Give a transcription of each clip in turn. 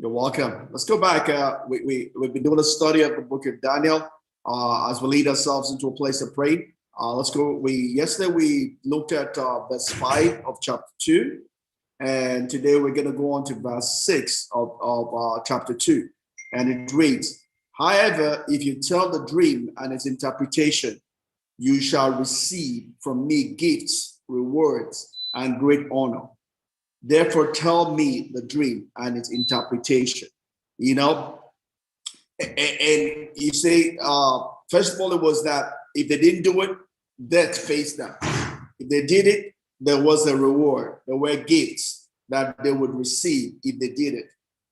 You're welcome. Let's go back. We've been doing a study of the book of Daniel as we lead ourselves into a place of prayer. Let's go. Yesterday we looked at verse 5 of chapter 2, and today we're going to go on to verse 6 of chapter 2. And it reads, "However, if you tell the dream and its interpretation, you shall receive from me gifts, rewards, and great honor. Therefore, tell me the dream and its interpretation." You know, and you say, first of all, it was that if they didn't do it, death faced them. If they did it, there was a reward. There were gifts that they would receive if they did it.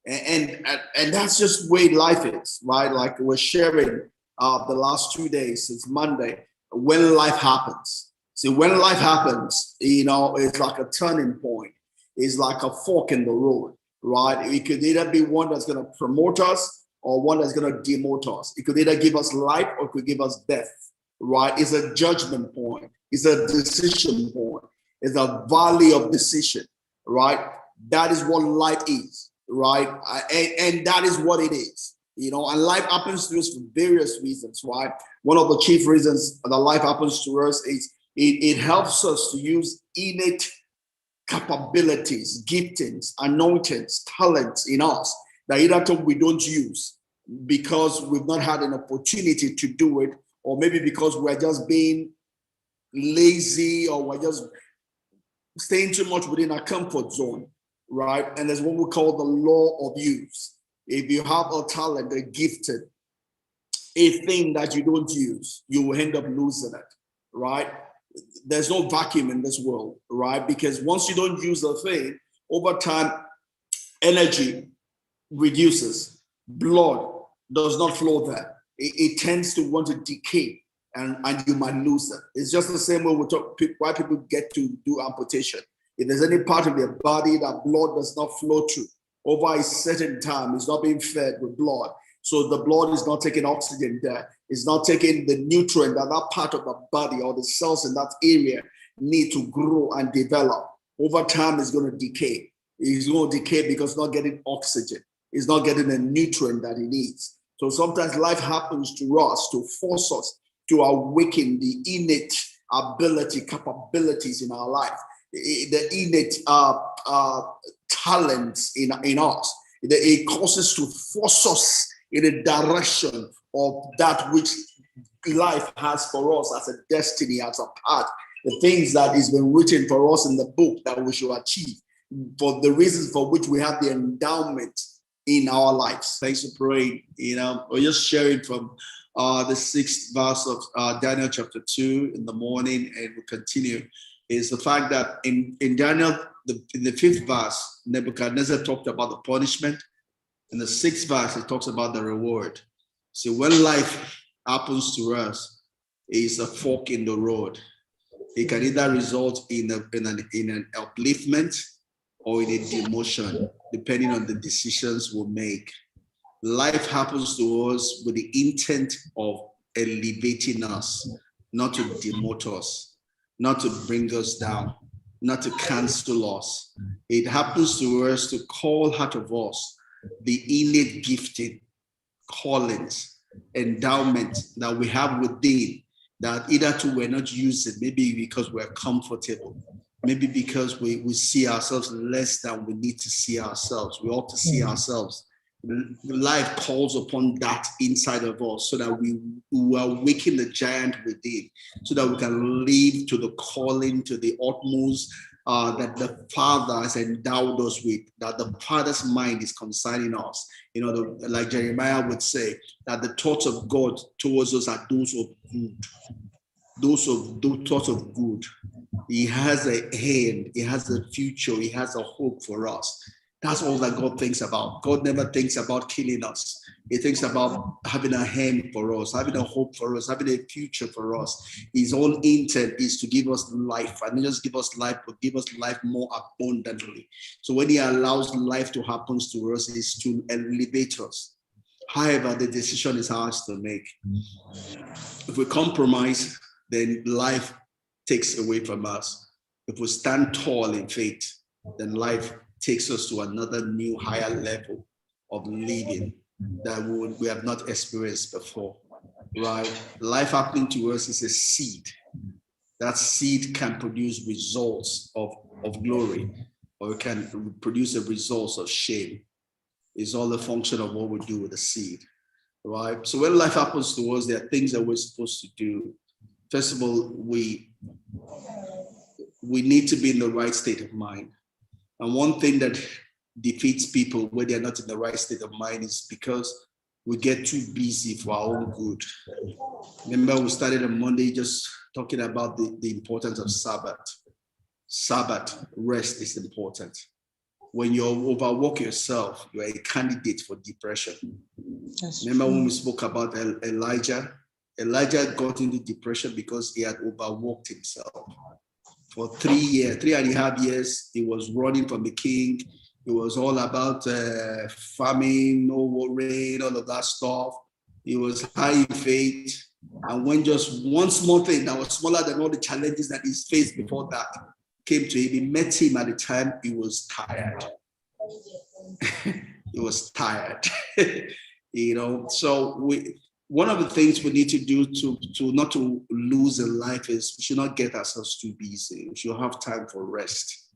And that's just the way life is, right? Like we're sharing the last 2 days since Monday, when life happens. See, when life happens, you know, it's like a turning point. It's like a fork in the road, right? It could either be one that's going to promote us or one that's going to demote us. It could either give us life or it could give us death, right? It's a judgment point. It's a decision point. It's a valley of decision, right? That is what life is, right? And that is what it is, you know, and life happens to us for various reasons, right? One of the chief reasons that life happens to us is it helps us to use innate capabilities, giftings, anointings, talents in us that either we don't use because we've not had an opportunity to do it, or maybe because we're just being lazy, or we're just staying too much within our comfort zone, right? And there's what we call the law of use. If you have a talent, a gifted, a thing that you don't use, you will end up losing it, right? There's no vacuum in this world, right? Because once you don't use a thing, over time, energy reduces. Blood does not flow there. It tends to want to decay, and you might lose it. It's just the same way we talk why people get to do amputation. If there's any part of their body that blood does not flow through, over a certain time, it's not being fed with blood. So the blood is not taking oxygen there. It's not taking the nutrient that part of the body or the cells in that area need to grow and develop. Over time, it's going to decay. It's going to decay because it's not getting oxygen. It's not getting the nutrient that it needs. So sometimes life happens to us to force us to awaken the innate ability, capabilities in our life, the innate talents in us. It causes to force us in a direction of that which life has for us as a destiny, as a path, the things that is been written for us in the book that we should achieve, for the reasons for which we have the endowment in our lives. Thanks for praying. You know, we're just sharing from the 6th verse of Daniel chapter 2 in the morning, and we'll continue. Is the fact that in Daniel, in the 5th verse, Nebuchadnezzar talked about the punishment. In the 6th verse, it talks about the reward. So when life happens to us, it's a fork in the road. It can either result in an upliftment or in a demotion, depending on the decisions we make. Life happens to us with the intent of elevating us, not to demote us, not to bring us down, not to cancel us. It happens to us to call out of us the innate gifting, callings, endowment that we have within, that either we're not using, maybe because we're comfortable, maybe because we see ourselves less than we need to see ourselves. We ought to see ourselves. Life calls upon that inside of us so that we awaken the giant within, so that we can live to the calling, to the utmost that the Father has endowed us with, that the Father's mind is concerning us. You know, like Jeremiah would say, that the thoughts of God towards us are those of good. Those thoughts of good. He has a hand, he has a future, he has a hope for us. That's all that God thinks about. God never thinks about killing us. He thinks about having a hand for us, having a hope for us, having a future for us. His own intent is to give us life, and not just give us life, but give us life more abundantly. So when he allows life to happen to us, is to elevate us. However, the decision is ours to make. If we compromise, then life takes away from us. If we stand tall in faith, then life takes us to another new higher level of living that we have not experienced before, right? Life happening to us is a seed. That seed can produce results of glory, or it can produce a result of shame. It's all a function of what we do with the seed, right? So when life happens to us, there are things that we're supposed to do. First of all, we need to be in the right state of mind. And one thing that defeats people when they're not in the right state of mind is because we get too busy for our own good. Remember, we started on Monday just talking about the importance of Sabbath. Sabbath, rest is important. When you overwork yourself, you're a candidate for depression. Remember when we spoke about Elijah? Elijah got into depression because he had overworked himself. For 3.5 years, he was running from the king. It was all about famine, no rain, all of that stuff. He was high in faith. And when just one small thing that was smaller than all the challenges that he's faced before that came to him, he met him at the time he was tired. He was tired. So one of the things we need to do to not to lose in life is we should not get ourselves too busy. We should have time for rest,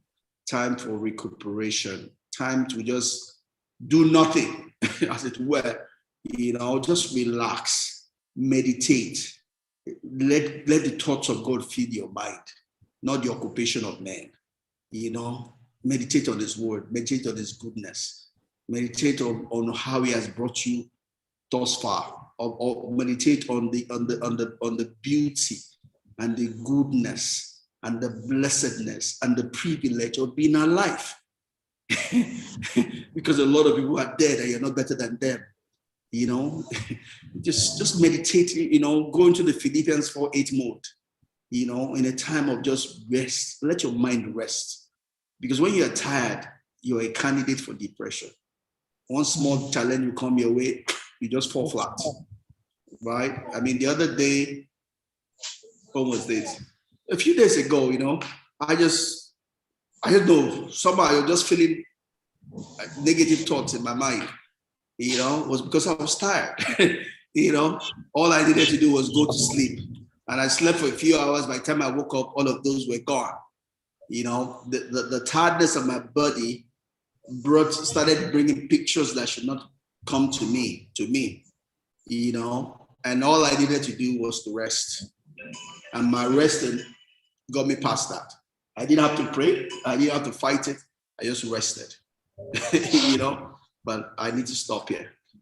time for recuperation, time to just do nothing, as it were. Just relax, meditate. Let the thoughts of God feed your mind, not the occupation of man. Meditate on his word, meditate on his goodness, meditate on how he has brought you thus far, or meditate on the beauty and the goodness and the blessedness and the privilege of being alive. Because a lot of people are dead and you're not better than them. Just meditate, go into the Philippians 4:8 mode, in a time of just rest. Let your mind rest. Because when you're tired, you're a candidate for depression. One small challenge will come your way, you just fall flat, right? I mean, the other day, when was this? A few days ago, I don't know, somehow I was just feeling negative thoughts in my mind, was because I was tired. All I needed to do was go to sleep. And I slept for a few hours. By the time I woke up, all of those were gone. The tiredness of my body started bringing pictures that should not come to me, and all I needed to do was to rest. And my resting got me past that. I didn't have to pray. I didn't have to fight it. I just rested, but I need to stop here.